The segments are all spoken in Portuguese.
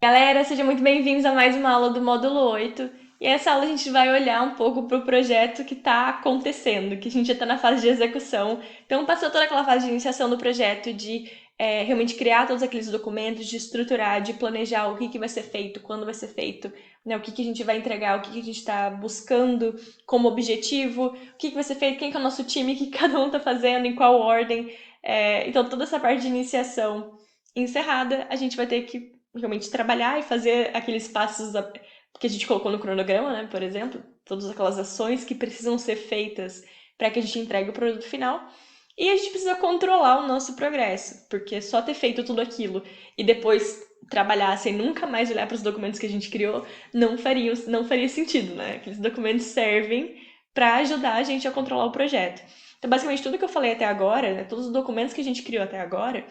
Galera, sejam muito bem-vindos a mais uma aula do módulo 8. E essa aula a gente vai olhar um pouco para o projeto que está acontecendo, que a gente já está na fase de execução. Então, passou toda aquela fase de iniciação do projeto, de realmente criar todos aqueles documentos, de estruturar, de planejar o que vai ser feito, quando vai ser feito, né, o que a gente vai entregar, o que a gente está buscando como objetivo, o que vai ser feito, quem que é o nosso time, o que cada um está fazendo, em qual ordem. Então, toda essa parte de iniciação encerrada, a gente vai ter que realmente trabalhar e fazer aqueles passos que a gente colocou no cronograma, né, por exemplo, todas aquelas ações que precisam ser feitas para que a gente entregue o produto final. E a gente precisa controlar o nosso progresso, porque só ter feito tudo aquilo e depois trabalhar sem nunca mais olhar para os documentos que a gente criou não faria sentido, né? Aqueles documentos servem para ajudar a gente a controlar o projeto. Então, basicamente, tudo que eu falei até agora, né, todos os documentos que a gente criou até agora,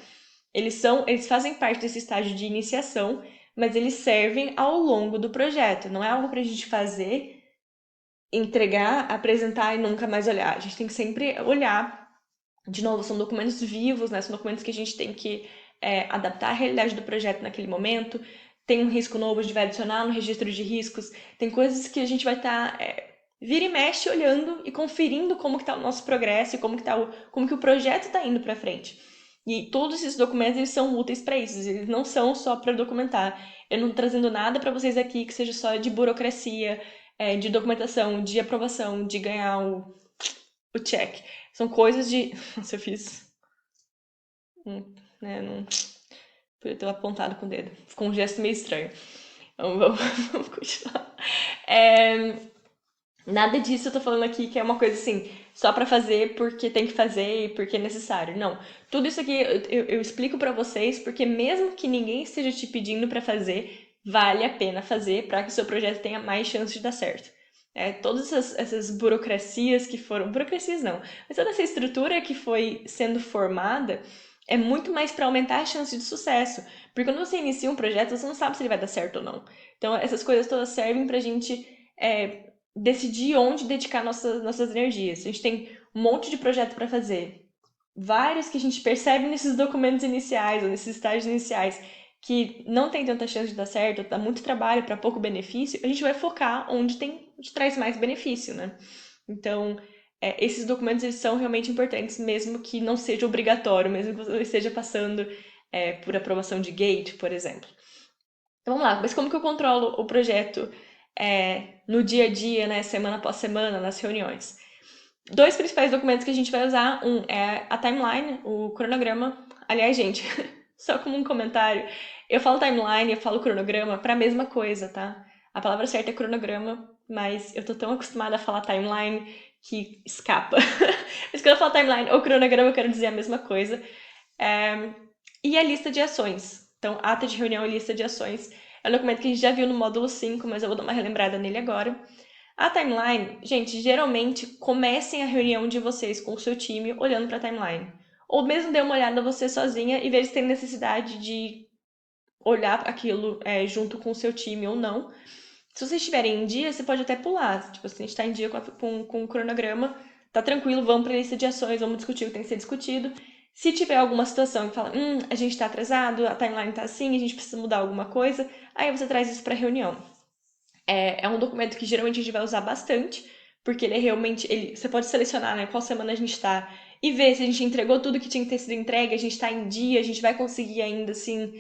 eles fazem parte desse estágio de iniciação, mas eles servem ao longo do projeto. Não é algo para a gente fazer, entregar, apresentar e nunca mais olhar. A gente tem que sempre olhar. De novo, são documentos vivos, né? São documentos que a gente tem que adaptar à realidade do projeto naquele momento. Tem um risco novo, a gente vai adicionar no registro de riscos. Tem coisas que a gente vai estar vira e mexe olhando e conferindo como que está o nosso progresso e como que o projeto está indo para frente. E todos esses documentos eles são úteis para isso, eles não são só para documentar. Eu não estou trazendo nada para vocês aqui que seja só de burocracia, de documentação, de aprovação, de ganhar o check. São coisas de. Nossa, eu fiz. Né, não. Podia ter apontado com o dedo. Ficou um gesto meio estranho. Então, vamos continuar. É, nada disso eu tô falando aqui que é uma coisa assim, só pra fazer porque tem que fazer e porque é necessário. Não. Tudo isso aqui eu explico pra vocês porque mesmo que ninguém esteja te pedindo pra fazer, vale a pena fazer pra que o seu projeto tenha mais chance de dar certo. Todas essas burocracias que foram. Burocracias não, mas toda essa estrutura que foi sendo formada é muito mais para aumentar a chance de sucesso. Porque quando você inicia um projeto, você não sabe se ele vai dar certo ou não. Então, essas coisas todas servem pra gente decidir onde dedicar nossas energias. A gente tem um monte de projeto para fazer. Vários que a gente percebe nesses documentos iniciais, ou nesses estágios iniciais, que não tem tanta chance de dar certo, dá muito trabalho para pouco benefício, a gente vai focar onde traz mais benefício, né? Então, esses documentos eles são realmente importantes, mesmo que não seja obrigatório, mesmo que você esteja passando por aprovação de gate, por exemplo. Então vamos lá, mas como que eu controlo o projeto no dia a dia, né, semana após semana, nas reuniões? Dois principais documentos que a gente vai usar, um é a timeline, o cronograma. Aliás, gente, só como um comentário, eu falo timeline, eu falo cronograma para a mesma coisa, tá? A palavra certa é cronograma, mas eu tô tão acostumada a falar timeline que escapa. Mas quando eu falo timeline ou cronograma, eu quero dizer a mesma coisa. É, e a lista de ações. Então, ata de reunião e lista de ações. É um documento que a gente já viu no módulo 5, mas eu vou dar uma relembrada nele agora. A timeline, gente, geralmente comecem a reunião de vocês com o seu time olhando para a timeline. Ou mesmo dê uma olhada você sozinha e veja se tem necessidade de olhar aquilo junto com o seu time ou não. Se vocês estiverem em dia, você pode até pular. Tipo, se a gente está em dia com o cronograma, tá tranquilo, vamos para a lista de ações, vamos discutir o que tem que ser discutido. Se tiver alguma situação que fala, a gente está atrasado, a timeline está assim, a gente precisa mudar alguma coisa, aí você traz isso para a reunião. É um documento que geralmente a gente vai usar bastante, porque ele é realmente. Você pode selecionar, né, qual semana a gente está e ver se a gente entregou tudo que tinha que ter sido entregue, a gente está em dia, a gente vai conseguir ainda assim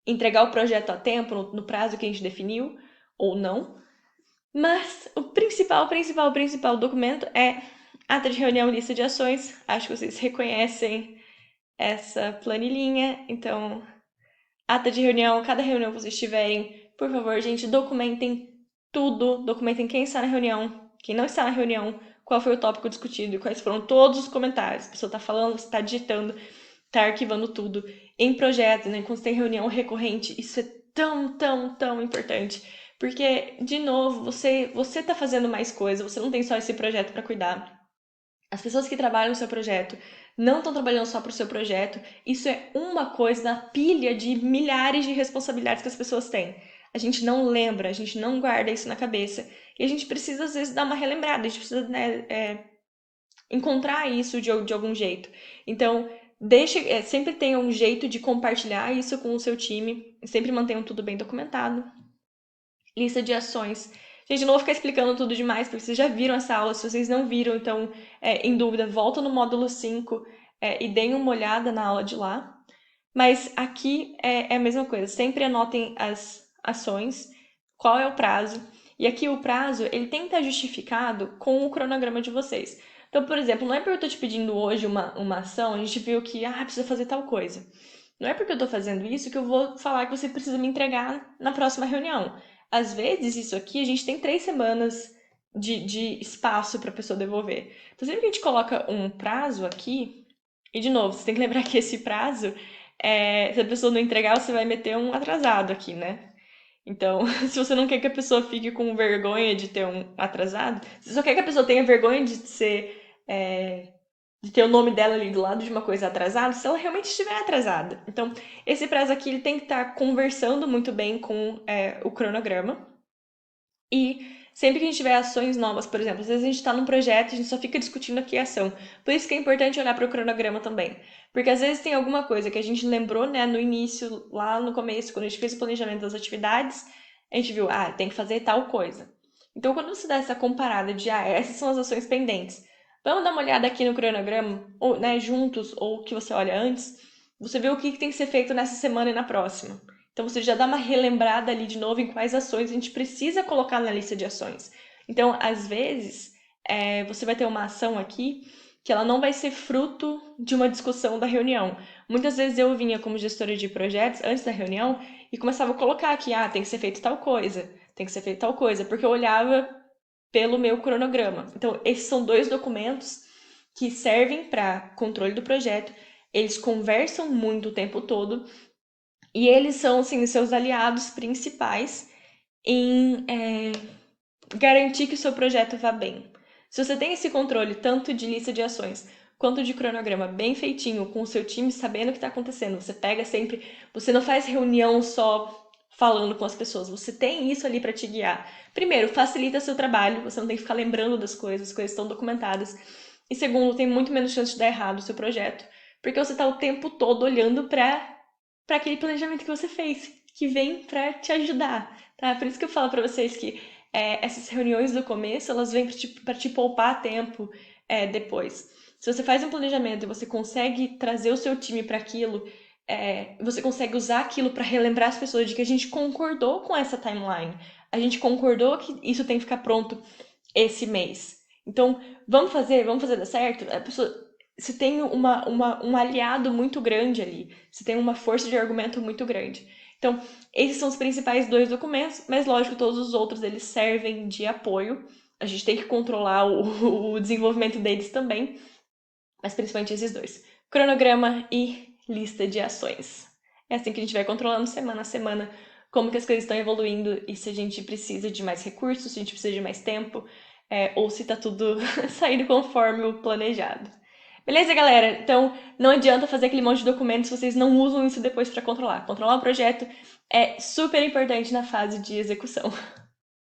entregar o projeto a tempo, no prazo que a gente definiu, ou não. Mas o principal documento é ata de reunião e lista de ações. Acho que vocês reconhecem essa planilhinha. Então, ata de reunião, cada reunião que vocês tiverem, por favor, gente, documentem tudo. Documentem quem está na reunião, quem não está na reunião, qual foi o tópico discutido e quais foram todos os comentários. A pessoa está falando, você está digitando, está arquivando tudo. Em projetos, né, quando você tem reunião recorrente, isso é tão importante. Porque, de novo, você tá fazendo mais coisa, você não tem só esse projeto para cuidar. As pessoas que trabalham no seu projeto não estão trabalhando só para o seu projeto. Isso é uma coisa na pilha de milhares de responsabilidades que as pessoas têm. A gente não lembra, a gente não guarda isso na cabeça. E a gente precisa, às vezes, dar uma relembrada. A gente precisa, né, encontrar isso de algum jeito. Então, sempre tenha um jeito de compartilhar isso com o seu time, sempre mantenham tudo bem documentado. Lista de ações. Gente, não vou ficar explicando tudo demais, porque vocês já viram essa aula. Se vocês não viram, então, em dúvida, volta no módulo 5 e deem uma olhada na aula de lá. Mas aqui é a mesma coisa. Sempre anotem as ações, qual é o prazo. E aqui o prazo, ele tem que estar justificado com o cronograma de vocês. Então, por exemplo, não é porque eu estou te pedindo hoje uma ação, a gente viu que precisa fazer tal coisa. Não é porque eu estou fazendo isso que eu vou falar que você precisa me entregar na próxima reunião. Às vezes, isso aqui, a gente tem 3 semanas de espaço para a pessoa devolver. Então, sempre que a gente coloca um prazo aqui, e de novo, você tem que lembrar que esse prazo, se a pessoa não entregar, você vai meter um atrasado aqui, né? Então, se você não quer que a pessoa fique com vergonha de ter um atrasado, se você só quer que a pessoa tenha vergonha de ser. De ter o nome dela ali do lado de uma coisa atrasada, se ela realmente estiver atrasada. Então, esse prazo aqui ele tem que estar conversando muito bem com o cronograma. E sempre que a gente tiver ações novas, por exemplo, às vezes a gente está num projeto e a gente só fica discutindo aqui a ação. Por isso que é importante olhar para o cronograma também. Porque às vezes tem alguma coisa que a gente lembrou, né, no início, lá no começo, quando a gente fez o planejamento das atividades, a gente viu, tem que fazer tal coisa. Então, quando você dá essa comparada de, essas são as ações pendentes, vamos dar uma olhada aqui no cronograma, ou, né, juntos, ou que você olha antes, você vê o que tem que ser feito nessa semana e na próxima. Então você já dá uma relembrada ali de novo em quais ações a gente precisa colocar na lista de ações. Então, às vezes, você vai ter uma ação aqui que ela não vai ser fruto de uma discussão da reunião. Muitas vezes eu vinha como gestora de projetos antes da reunião e começava a colocar aqui, tem que ser feito tal coisa, tem que ser feito tal coisa, porque eu olhava pelo meu cronograma. Então, esses são 2 documentos que servem para controle do projeto. Eles conversam muito o tempo todo e eles são, assim, os seus aliados principais em garantir que o seu projeto vá bem. Se você tem esse controle tanto de lista de ações quanto de cronograma bem feitinho, com o seu time sabendo o que está acontecendo, você pega sempre, você não faz reunião só falando com as pessoas, você tem isso ali para te guiar. Primeiro, facilita seu trabalho, você não tem que ficar lembrando das coisas, as coisas estão documentadas. E segundo, tem muito menos chance de dar errado o seu projeto, porque você está o tempo todo olhando para aquele planejamento que você fez, que vem para te ajudar, tá? Por isso que eu falo para vocês que essas reuniões do começo, elas vêm para te poupar tempo depois. Se você faz um planejamento e você consegue trazer o seu time para aquilo, você consegue usar aquilo para relembrar as pessoas de que a gente concordou com essa timeline, a gente concordou que isso tem que ficar pronto esse mês. Então, vamos fazer dar certo? A pessoa, você tem um aliado muito grande ali, você tem uma força de argumento muito grande. Então, esses são os principais 2 documentos, mas lógico, todos os outros eles servem de apoio. A gente tem que controlar o desenvolvimento deles também, mas principalmente esses 2. Cronograma e lista de ações. É assim que a gente vai controlando semana a semana como que as coisas estão evoluindo e se a gente precisa de mais recursos, se a gente precisa de mais tempo, ou se tá tudo saindo conforme o planejado. Beleza, galera? Então, não adianta fazer aquele monte de documentos se vocês não usam isso depois para controlar. Controlar o projeto é super importante na fase de execução.